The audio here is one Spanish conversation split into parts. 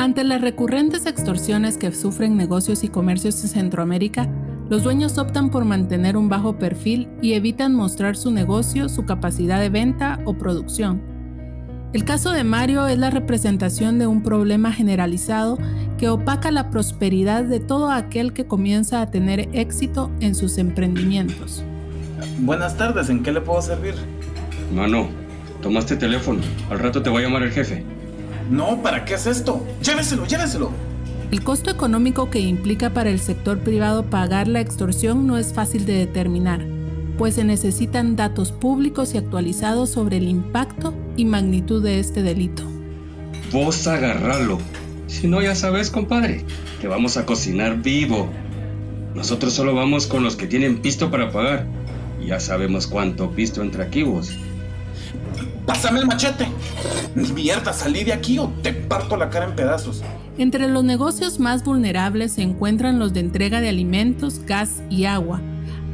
Ante las recurrentes extorsiones que sufren negocios y comercios en Centroamérica, los dueños optan por mantener un bajo perfil y evitan mostrar su negocio, su capacidad de venta o producción. El caso de Mario es la representación de un problema generalizado que opaca la prosperidad de todo aquel que comienza a tener éxito en sus emprendimientos. Buenas tardes, ¿en qué le puedo servir? Mano, toma este teléfono, al rato te va a llamar el jefe. No, ¿para qué es esto? ¡Lléveselo! El costo económico que implica para el sector privado pagar la extorsión no es fácil de determinar, pues se necesitan datos públicos y actualizados sobre el impacto y magnitud de este delito. Vos agarralo. Si no, ya sabes, compadre, te vamos a cocinar vivo. Nosotros solo vamos con los que tienen pisto para pagar. Y ya sabemos cuánto pisto entra aquí, vos. ¡Pásame el machete! Mierda, salí de aquí o te parto la cara en pedazos. Entre los negocios más vulnerables se encuentran los de entrega de alimentos, gas y agua,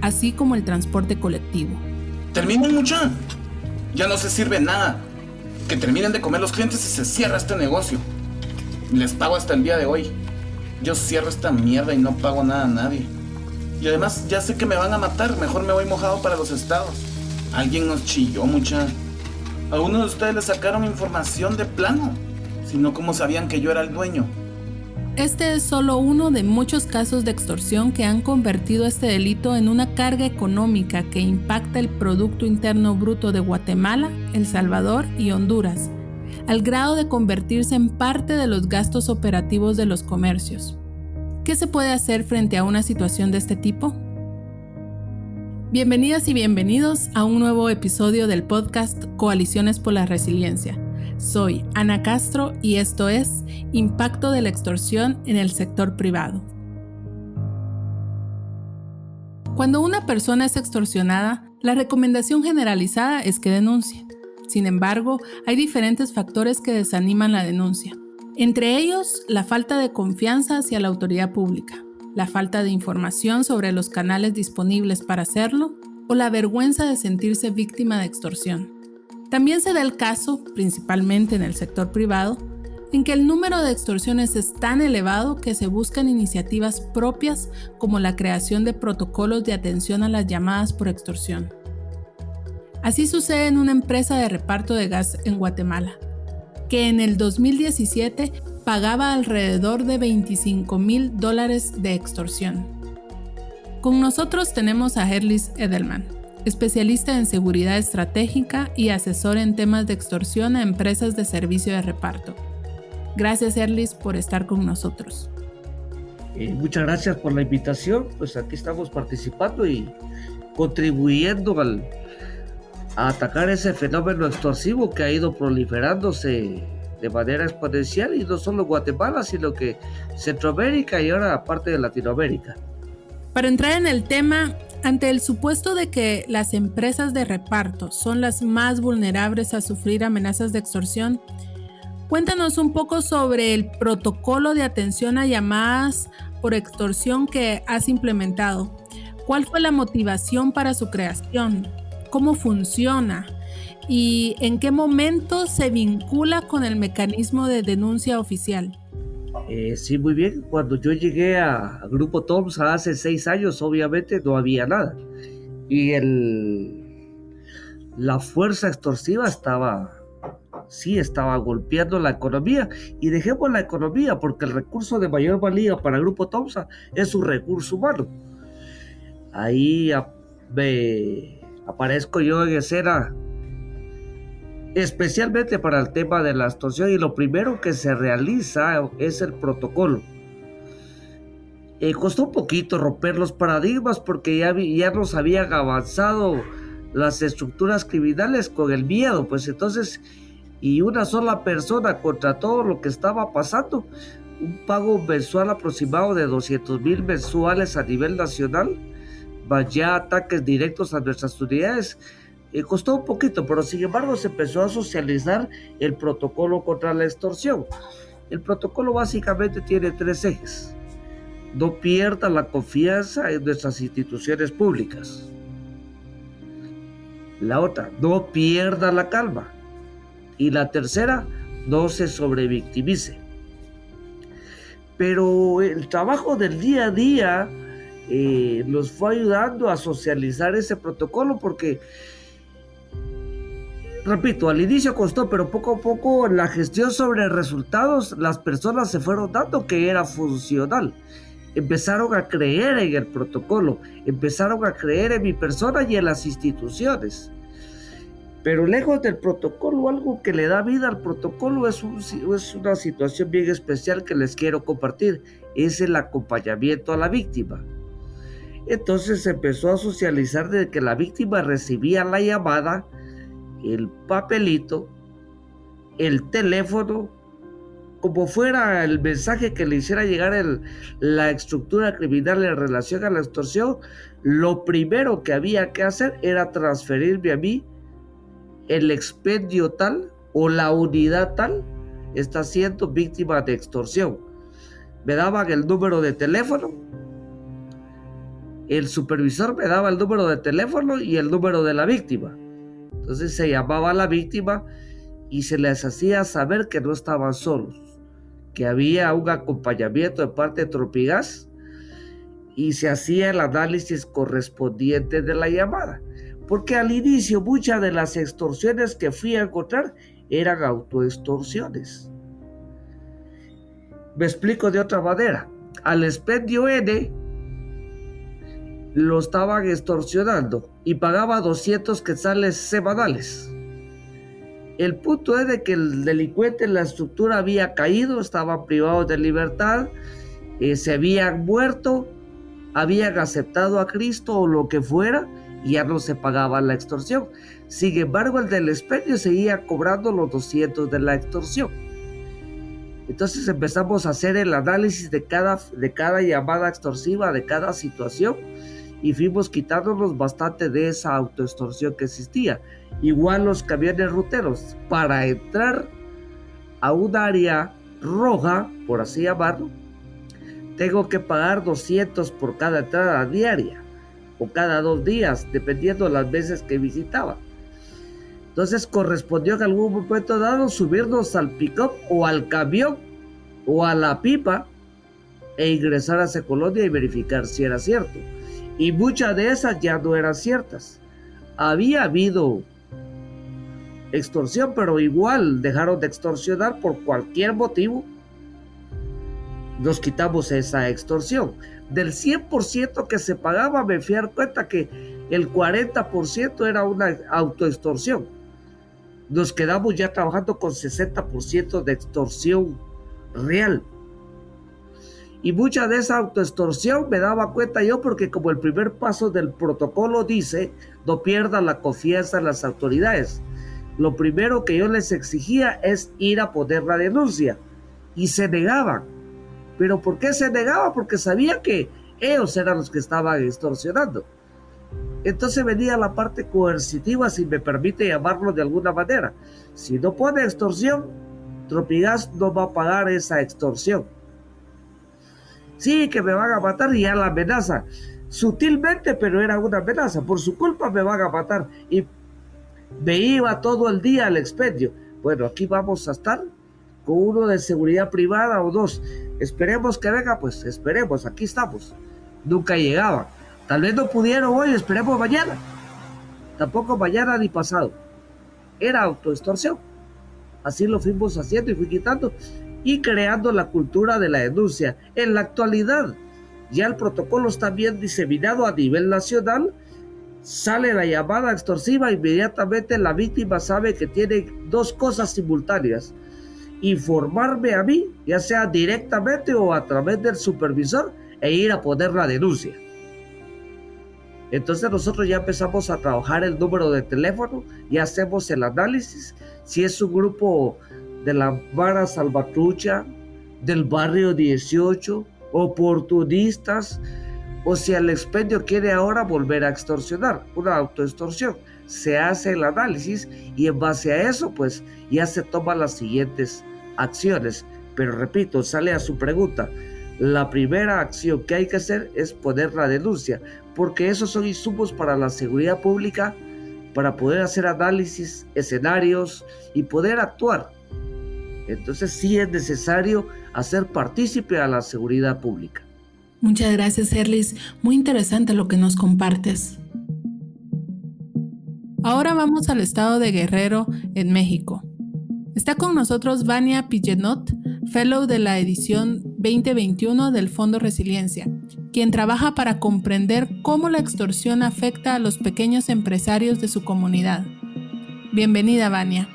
así como el transporte colectivo. ¡Terminen, mucha! Ya no se sirve nada. Que terminen de comer los clientes y se cierra este negocio. Les pago hasta el día de hoy. Yo cierro esta mierda y no pago nada a nadie. Y además ya sé que me van a matar. Mejor me voy mojado para los estados. Alguien nos chilló, mucha. A uno de ustedes le sacaron información de plano. Si no, ¿cómo sabían que yo era el dueño? Este es solo uno de muchos casos de extorsión que han convertido este delito en una carga económica que impacta el Producto Interno Bruto de Guatemala, El Salvador y Honduras, al grado de convertirse en parte de los gastos operativos de los comercios. ¿Qué se puede hacer frente a una situación de este tipo? Bienvenidas y bienvenidos a un nuevo episodio del podcast Coaliciones por la Resiliencia. Soy Ana Castro y esto es Impacto de la extorsión en el sector privado. Cuando una persona es extorsionada, la recomendación generalizada es que denuncie. Sin embargo, hay diferentes factores que desaniman la denuncia. Entre ellos, la falta de confianza hacia la autoridad pública, la falta de información sobre los canales disponibles para hacerlo o la vergüenza de sentirse víctima de extorsión. También se da el caso, principalmente en el sector privado, en que el número de extorsiones es tan elevado que se buscan iniciativas propias como la creación de protocolos de atención a las llamadas por extorsión. Así sucede en una empresa de reparto de gas en Guatemala, que en el 2017 pagaba alrededor de $25,000 de extorsión. Con nosotros tenemos a Herlis Edelman, especialista en seguridad estratégica y asesor en temas de extorsión a empresas de servicio de reparto. Gracias, Herlis, por estar con nosotros. Muchas gracias por la invitación. Pues aquí estamos participando y contribuyendo a atacar ese fenómeno extorsivo que ha ido proliferándose de manera exponencial, y no solo Guatemala, sino que Centroamérica y ahora parte de Latinoamérica. Para entrar en el tema, ante el supuesto de que las empresas de reparto son las más vulnerables a sufrir amenazas de extorsión, cuéntanos un poco sobre el protocolo de atención a llamadas por extorsión que has implementado. ¿Cuál fue la motivación para su creación? ¿Cómo funciona? ¿Y en qué momento se vincula con el mecanismo de denuncia oficial? Sí, muy bien. Cuando yo llegué a Grupo TOMSA hace 6 años, obviamente no había nada. Y la fuerza extorsiva estaba golpeando la economía. Y dejemos la economía, porque el recurso de mayor valía para Grupo TOMSA es su recurso humano. Ahí aparezco yo en escena, especialmente para el tema de la extorsión, y lo primero que se realiza es el protocolo. Costó un poquito romper los paradigmas porque ya nos habían avanzado las estructuras criminales con el miedo, pues entonces, y una sola persona contra todo lo que estaba pasando, un pago mensual aproximado de 200,000 mensuales a nivel nacional, más ya ataques directos a nuestras unidades. Costó un poquito, pero sin embargo se empezó a socializar el protocolo contra la extorsión. El protocolo básicamente tiene 3 ejes. No pierda la confianza en nuestras instituciones públicas. La otra, no pierda la calma. Y la tercera, no se sobrevictimice. Pero el trabajo del día a día nos fue ayudando a socializar ese protocolo porque, repito, al inicio costó, pero poco a poco en la gestión sobre resultados las personas se fueron dando que era funcional. Empezaron a creer en el protocolo, empezaron a creer en mi persona y en las instituciones. Pero lejos del protocolo, algo que le da vida al protocolo es una situación bien especial que les quiero compartir. Es el acompañamiento a la víctima. Entonces se empezó a socializar de que la víctima recibía la llamada, el papelito, el teléfono, como fuera el mensaje que le hiciera llegar la estructura criminal en relación a la extorsión. Lo primero que había que hacer era transferirme a mí el expendio tal o la unidad tal está siendo víctima de extorsión. Me daban el número de teléfono, el supervisor me daba el número de teléfono y el número de la víctima. Entonces se llamaba a la víctima y se les hacía saber que no estaban solos, que había un acompañamiento de parte de Tropigas y se hacía el análisis correspondiente de la llamada. Porque al inicio muchas de las extorsiones que fui a encontrar eran autoextorsiones. Me explico de otra manera. Al expendio N lo estaban extorsionando y pagaba 200 quetzales semanales. El punto es de que el delincuente en la estructura había caído, estaban privados de libertad, se habían muerto, habían aceptado a Cristo o lo que fuera, y ya no se pagaba la extorsión. Sin embargo, el del expendio seguía cobrando los 200 de la extorsión. Entonces empezamos a hacer el análisis de cada llamada extorsiva, de cada situación, y fuimos quitándonos bastante de esa autoextorsión que existía. Igual los camiones ruteros, para entrar a un área roja, por así llamarlo, tengo que pagar 200 por cada entrada diaria, o cada 2 días, dependiendo de las veces que visitaba. Entonces correspondió en algún momento dado subirnos al pick-up o al camión o a la pipa e ingresar a esa colonia y verificar si era cierto. Y muchas de esas ya no eran ciertas. Había habido extorsión, pero igual dejaron de extorsionar por cualquier motivo. Nos quitamos esa extorsión. Del 100% que se pagaba, me fui a dar cuenta que el 40% era una autoextorsión. Nos quedamos ya trabajando con 60% de extorsión real. Y mucha de esa autoextorsión me daba cuenta yo, porque como el primer paso del protocolo dice, no pierdan la confianza en las autoridades. Lo primero que yo les exigía es ir a poner la denuncia. Y se negaban. ¿Pero por qué se negaba? Porque sabía que ellos eran los que estaban extorsionando. Entonces venía la parte coercitiva, si me permite llamarlo de alguna manera. Si no pone extorsión, Tropigas no va a pagar esa extorsión. Sí, que me van a matar, y ya la amenaza. Sutilmente, pero era una amenaza. Por su culpa me van a matar. Y me iba todo el día al expendio. Bueno, aquí vamos a estar con uno de seguridad privada o 2. Esperemos que venga, pues esperemos, aquí estamos. Nunca llegaban. Tal vez no pudieron hoy, esperemos mañana. Tampoco mañana ni pasado. Era autoextorsión. Así lo fuimos haciendo y fui quitando y creando la cultura de la denuncia. En la actualidad, ya el protocolo está bien diseminado a nivel nacional. Sale la llamada extorsiva, inmediatamente la víctima sabe que tiene 2 cosas simultáneas: informarme a mí, ya sea directamente o a través del supervisor, e ir a poner la denuncia. Entonces nosotros ya empezamos a trabajar el número de teléfono, ya hacemos el análisis, si es un grupo de la Vara Salvatrucha, del barrio 18, oportunistas, o si el expendio quiere ahora volver a extorsionar, una autoextorsión. Se hace el análisis y en base a eso pues ya se toman las siguientes acciones. Pero repito, sale a su pregunta, la primera acción que hay que hacer es poner la denuncia, porque esos son insumos para la seguridad pública, para poder hacer análisis, escenarios y poder actuar. Entonces sí es necesario hacer partícipe a la seguridad pública. Muchas gracias, Erlis. Muy interesante lo que nos compartes. Ahora vamos al estado de Guerrero, en México. Está con nosotros Vania Pillenot, Fellow de la edición 2021 del Fondo Resiliencia, quien trabaja para comprender cómo la extorsión afecta a los pequeños empresarios de su comunidad. Bienvenida, Vania.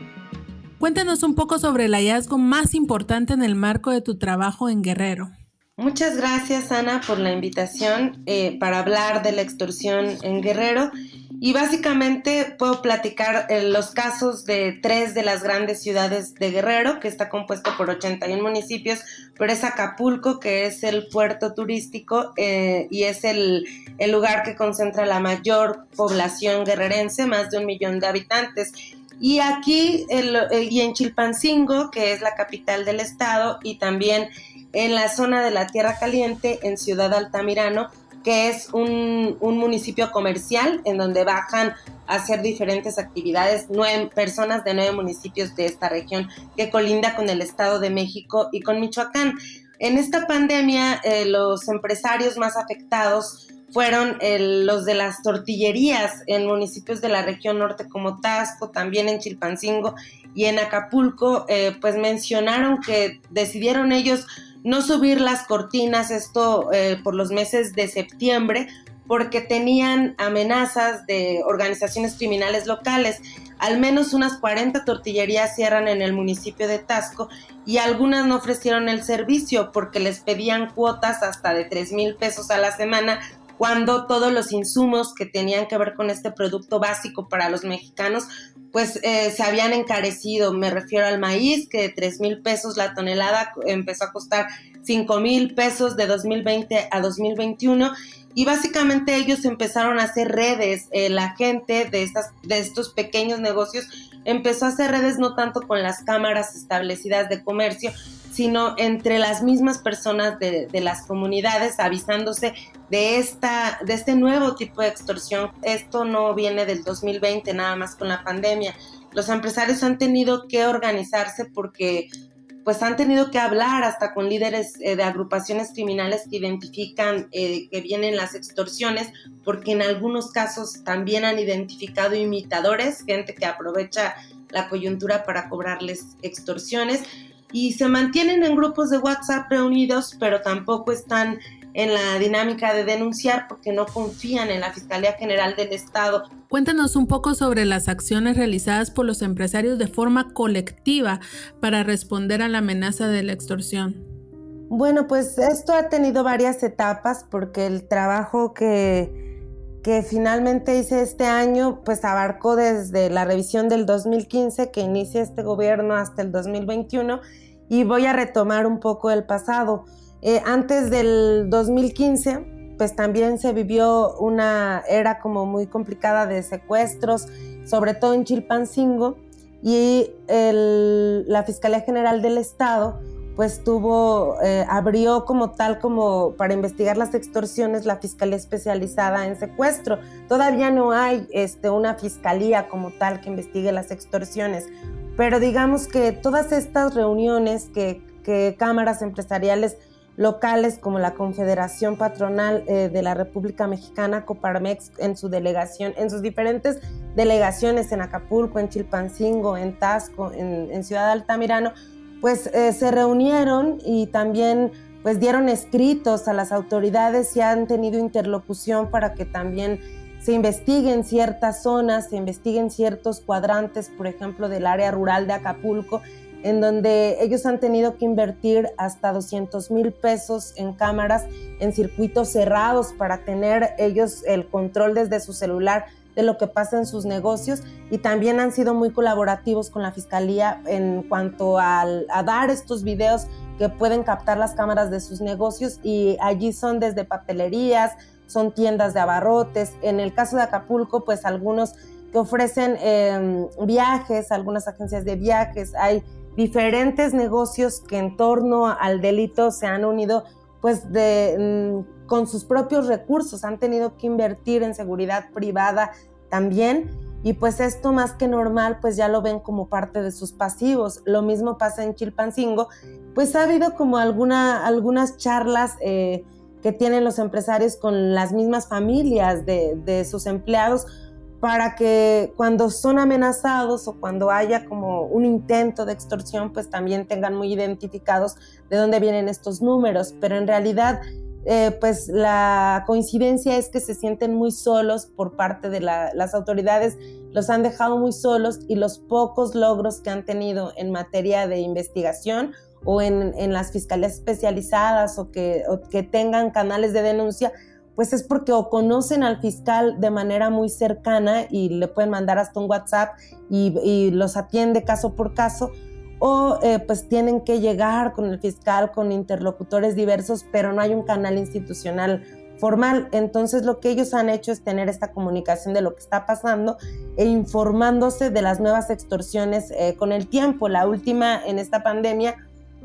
Cuéntanos un poco sobre el hallazgo más importante en el marco de tu trabajo en Guerrero. Muchas gracias, Ana, por la invitación para hablar de la extorsión en Guerrero. Y básicamente puedo platicar los casos de 3 de las grandes ciudades de Guerrero, que está compuesto por 81 municipios, pero es Acapulco, que es el puerto turístico y es el lugar que concentra la mayor población guerrerense, más de 1 millón de habitantes. Y aquí, y en Chilpancingo, que es la capital del estado, y también en la zona de la Tierra Caliente, en Ciudad Altamirano, que es un municipio comercial en donde bajan a hacer diferentes actividades 9 personas de 9 municipios de esta región que colinda con el Estado de México y con Michoacán. En esta pandemia, los empresarios más afectados fueron los de las tortillerías en municipios de la región norte como Taxco, también en Chilpancingo y en Acapulco, pues mencionaron que decidieron ellos no subir las cortinas, esto por los meses de septiembre, porque tenían amenazas de organizaciones criminales locales. Al menos unas 40 tortillerías cierran en el municipio de Taxco y algunas no ofrecieron el servicio porque les pedían cuotas hasta de 3,000 pesos a la semana, cuando todos los insumos que tenían que ver con este producto básico para los mexicanos pues se habían encarecido. Me refiero al maíz, que de 3,000 pesos la tonelada empezó a costar 5,000 pesos de 2020 a 2021, y básicamente ellos empezaron a hacer redes. La gente de estos pequeños negocios empezó a hacer redes no tanto con las cámaras establecidas de comercio, sino entre las mismas personas de las comunidades, avisándose de este nuevo tipo de extorsión. Esto no viene del 2020, nada más con la pandemia. Los empresarios han tenido que organizarse porque pues han tenido que hablar hasta con líderes de agrupaciones criminales que identifican que vienen las extorsiones, porque en algunos casos también han identificado imitadores, gente que aprovecha la coyuntura para cobrarles extorsiones, y se mantienen en grupos de WhatsApp reunidos, pero tampoco están en la dinámica de denunciar porque no confían en la Fiscalía General del Estado. Cuéntanos un poco sobre las acciones realizadas por los empresarios de forma colectiva para responder a la amenaza de la extorsión. Bueno, pues esto ha tenido varias etapas, porque el trabajo que finalmente hice este año pues abarcó desde la revisión del 2015 que inicia este gobierno hasta el 2021, y voy a retomar un poco el pasado. Antes del 2015, pues también se vivió una era como muy complicada de secuestros, sobre todo en Chilpancingo, y la Fiscalía General del Estado pues abrió como para investigar las extorsiones la Fiscalía Especializada en Secuestro. Todavía no hay una fiscalía como tal que investigue las extorsiones, pero digamos que todas estas reuniones que cámaras empresariales locales como la Confederación Patronal de la República Mexicana, Coparmex, en sus diferentes delegaciones en Acapulco, en Chilpancingo, en Taxco, en Ciudad Altamirano, pues se reunieron y también pues dieron escritos a las autoridades y han tenido interlocución para que también se investiguen ciertas zonas, se investiguen ciertos cuadrantes, por ejemplo, del área rural de Acapulco, en donde ellos han tenido que invertir hasta 200,000 pesos en cámaras, en circuitos cerrados, para tener ellos el control desde su celular de lo que pasa en sus negocios, y también han sido muy colaborativos con la Fiscalía en cuanto a dar estos videos que pueden captar las cámaras de sus negocios, y allí son desde papelerías, son tiendas de abarrotes. En el caso de Acapulco, pues algunos que ofrecen viajes, algunas agencias de viajes, hay diferentes negocios que en torno al delito se han unido pues con sus propios recursos, han tenido que invertir en seguridad privada también, y pues esto más que normal pues ya lo ven como parte de sus pasivos. Lo mismo pasa en Chilpancingo, pues ha habido como algunas charlas que tienen los empresarios con las mismas familias de sus empleados para que cuando son amenazados o cuando haya como un intento de extorsión, pues también tengan muy identificados de dónde vienen estos números. Pero en realidad, pues la coincidencia es que se sienten muy solos por parte de las autoridades, los han dejado muy solos, y los pocos logros que han tenido en materia de investigación o en las fiscalías especializadas o que tengan canales de denuncia, pues es porque o conocen al fiscal de manera muy cercana y le pueden mandar hasta un WhatsApp y los atiende caso por caso, o pues tienen que llegar con el fiscal, con interlocutores diversos, pero no hay un canal institucional formal. Entonces lo que ellos han hecho es tener esta comunicación de lo que está pasando e informándose de las nuevas extorsiones con el tiempo. La última, en esta pandemia,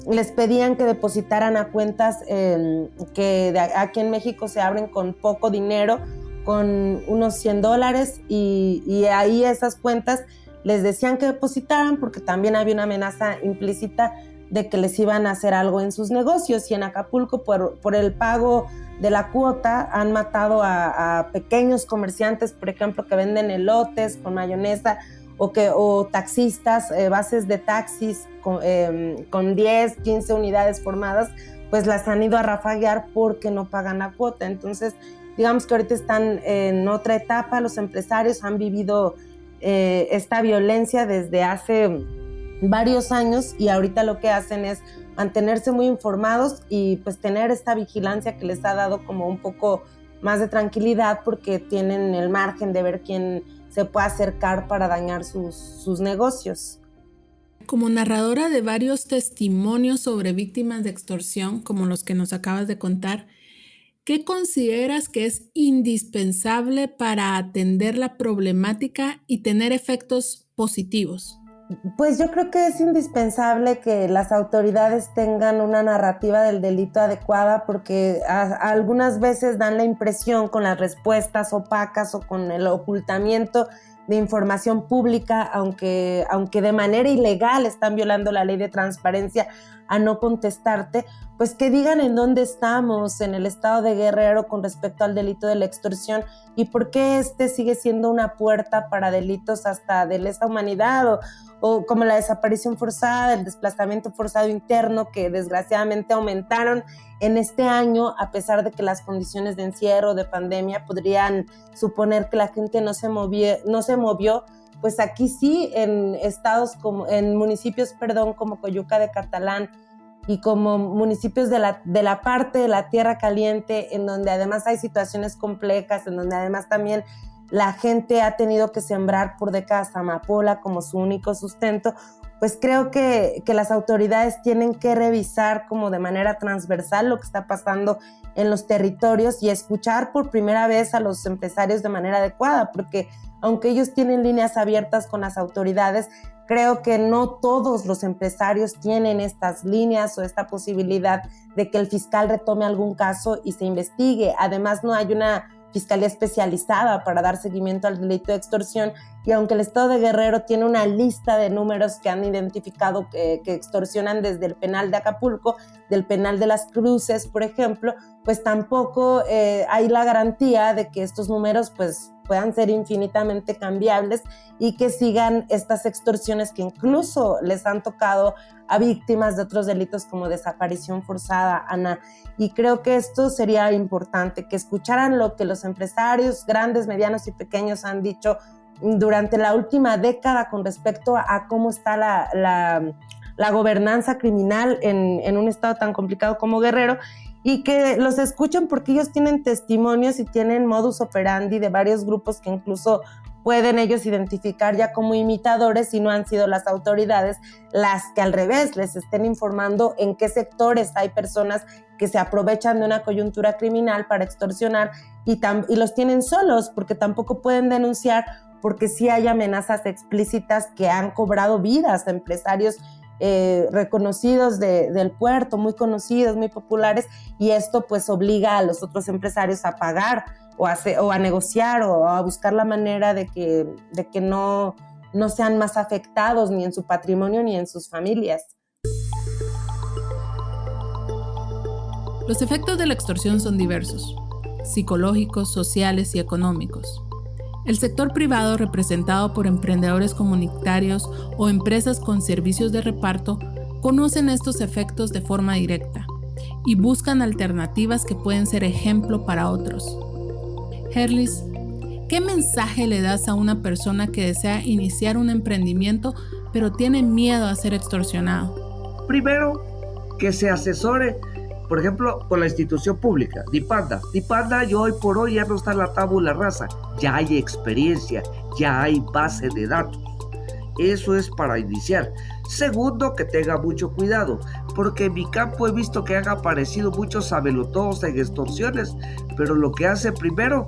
les pedían que depositaran a cuentas que aquí en México se abren con poco dinero, con unos $100, y ahí esas cuentas les decían que depositaran porque también había una amenaza implícita de que les iban a hacer algo en sus negocios. Y en Acapulco, por el pago de la cuota, han matado a pequeños comerciantes, por ejemplo, que venden elotes con mayonesa, o taxistas, bases de taxis con 10, 15 unidades formadas, pues las han ido a rafaguear porque no pagan la cuota. Entonces, digamos que ahorita están en otra etapa. Los empresarios han vivido esta violencia desde hace varios años, y ahorita lo que hacen es mantenerse muy informados y pues tener esta vigilancia que les ha dado como un poco más de tranquilidad, porque tienen el margen de ver quién se puede acercar para dañar sus negocios. Como narradora de varios testimonios sobre víctimas de extorsión, como los que nos acabas de contar, ¿qué consideras que es indispensable para atender la problemática y tener efectos positivos? Pues yo creo que es indispensable que las autoridades tengan una narrativa del delito adecuada, porque algunas veces dan la impresión, con las respuestas opacas o con el ocultamiento de información pública, aunque de manera ilegal están violando la ley de transparencia a no contestarte, pues que digan en dónde estamos en el estado de Guerrero con respecto al delito de la extorsión y por qué sigue siendo una puerta para delitos hasta de lesa humanidad o como la desaparición forzada, el desplazamiento forzado interno, que desgraciadamente aumentaron en este año, a pesar de que las condiciones de encierro, de pandemia, podrían suponer que la gente no se movió. Pues aquí sí, en municipios como Coyuca de Catalán y como municipios de la parte de la Tierra Caliente, en donde además hay situaciones complejas, en donde además también la gente ha tenido que sembrar por décadas amapola como su único sustento, pues creo que las autoridades tienen que revisar como de manera transversal lo que está pasando en los territorios y escuchar por primera vez a los empresarios de manera adecuada, porque aunque ellos tienen líneas abiertas con las autoridades, creo que no todos los empresarios tienen estas líneas o esta posibilidad de que el fiscal retome algún caso y se investigue. Además, no hay una fiscalía especializada para dar seguimiento al delito de extorsión, y aunque el estado de Guerrero tiene una lista de números que han identificado que extorsionan desde el penal de Acapulco, del penal de Las Cruces, por ejemplo, pues tampoco hay la garantía de que estos números pues puedan ser infinitamente cambiables y que sigan estas extorsiones que incluso les han tocado a víctimas de otros delitos como desaparición forzada, Ana. Y creo que esto sería importante, que escucharan lo que los empresarios grandes, medianos y pequeños han dicho durante la última década con respecto a cómo está la gobernanza criminal en un estado tan complicado como Guerrero, y que los escuchen porque ellos tienen testimonios y tienen modus operandi de varios grupos que incluso pueden ellos identificar ya como imitadores, y no han sido las autoridades las que al revés les estén informando en qué sectores hay personas que se aprovechan de una coyuntura criminal para extorsionar y los tienen solos porque tampoco pueden denunciar, porque sí hay amenazas explícitas que han cobrado vidas a empresarios reconocidos del puerto, muy conocidos, muy populares, y esto pues obliga a los otros empresarios a pagar o a negociar o a buscar la manera de que no sean más afectados ni en su patrimonio ni en sus familias. Los efectos de la extorsión son diversos: psicológicos, sociales y económicos. El sector privado, representado por emprendedores comunitarios o empresas con servicios de reparto, conocen estos efectos de forma directa y buscan alternativas que pueden ser ejemplo para otros. Herlis, ¿qué mensaje le das a una persona que desea iniciar un emprendimiento pero tiene miedo a ser extorsionado? Primero, que se asesore, por ejemplo, con la institución pública, DIPANDA. DIPANDA hoy por hoy ya no está en la tabula rasa, ya hay experiencia, ya hay base de datos. Eso es para iniciar. Segundo, que tenga mucho cuidado, porque en mi campo he visto que han aparecido muchos sabelotodos en extorsiones, pero lo que hace primero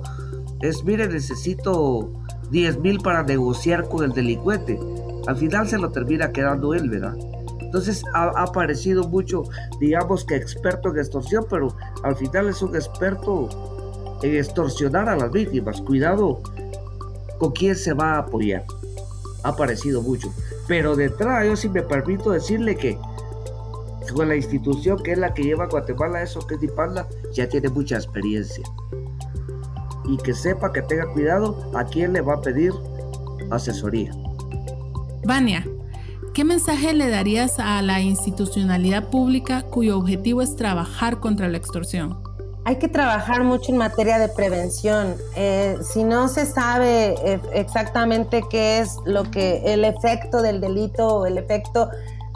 es, mire, necesito 10,000 para negociar con el delincuente. Al final se lo termina quedando él, ¿verdad? Entonces ha aparecido mucho, digamos que experto en extorsión, pero al final es un experto en extorsionar a las víctimas. Cuidado con quién se va a apoyar. Ha aparecido mucho. Pero detrás, yo sí me permito decirle que con la institución que es la que lleva a Guatemala eso, que es DIPANDA, ya tiene mucha experiencia. Y que sepa, que tenga cuidado a quién le va a pedir asesoría. Vania, ¿qué mensaje le darías a la institucionalidad pública cuyo objetivo es trabajar contra la extorsión? Hay que trabajar mucho en materia de prevención. Si no se sabe exactamente qué es el efecto del delito o el efecto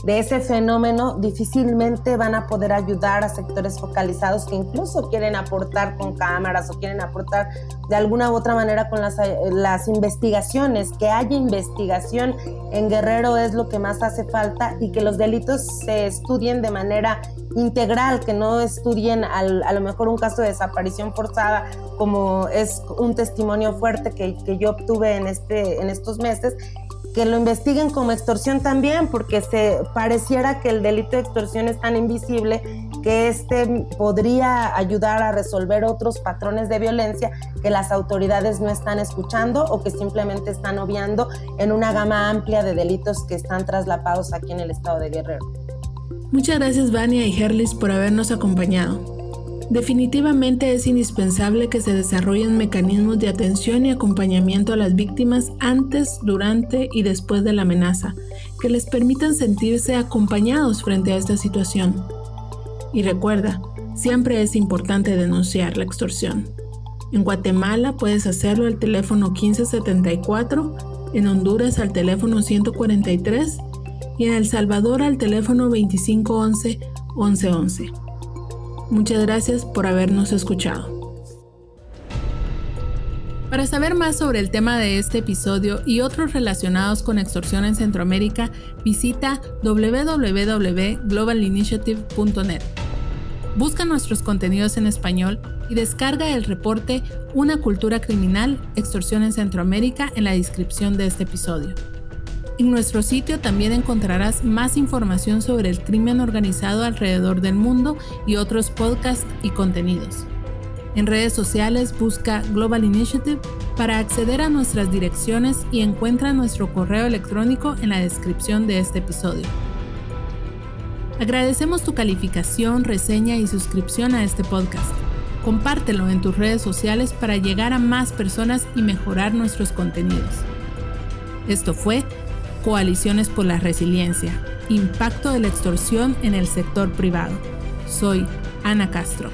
de ese fenómeno, difícilmente van a poder ayudar a sectores focalizados que incluso quieren aportar con cámaras o quieren aportar de alguna u otra manera con las investigaciones. Que haya investigación en Guerrero es lo que más hace falta, y que los delitos se estudien de manera integral, que no estudien a lo mejor un caso de desaparición forzada, como es un testimonio fuerte que yo obtuve en estos meses, que lo investiguen como extorsión también, porque se pareciera que el delito de extorsión es tan invisible que podría ayudar a resolver otros patrones de violencia que las autoridades no están escuchando o que simplemente están obviando en una gama amplia de delitos que están traslapados aquí en el estado de Guerrero. Muchas gracias, Vania y Herlis, por habernos acompañado. Definitivamente es indispensable que se desarrollen mecanismos de atención y acompañamiento a las víctimas antes, durante y después de la amenaza, que les permitan sentirse acompañados frente a esta situación. Y recuerda, siempre es importante denunciar la extorsión. En Guatemala puedes hacerlo al teléfono 1574, en Honduras al teléfono 143 y en El Salvador al teléfono 2511-1111. Muchas gracias por habernos escuchado. Para saber más sobre el tema de este episodio y otros relacionados con extorsión en Centroamérica, visita www.globalinitiative.net. Busca nuestros contenidos en español y descarga el reporte Una cultura criminal, extorsión en Centroamérica en la descripción de este episodio. En nuestro sitio también encontrarás más información sobre el crimen organizado alrededor del mundo y otros podcasts y contenidos. En redes sociales busca Global Initiative para acceder a nuestras direcciones y encuentra nuestro correo electrónico en la descripción de este episodio. Agradecemos tu calificación, reseña y suscripción a este podcast. Compártelo en tus redes sociales para llegar a más personas y mejorar nuestros contenidos. Esto fue Coaliciones por la Resiliencia, impacto de la extorsión en el sector privado. Soy Ana Castro.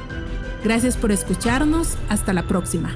Gracias por escucharnos. Hasta la próxima.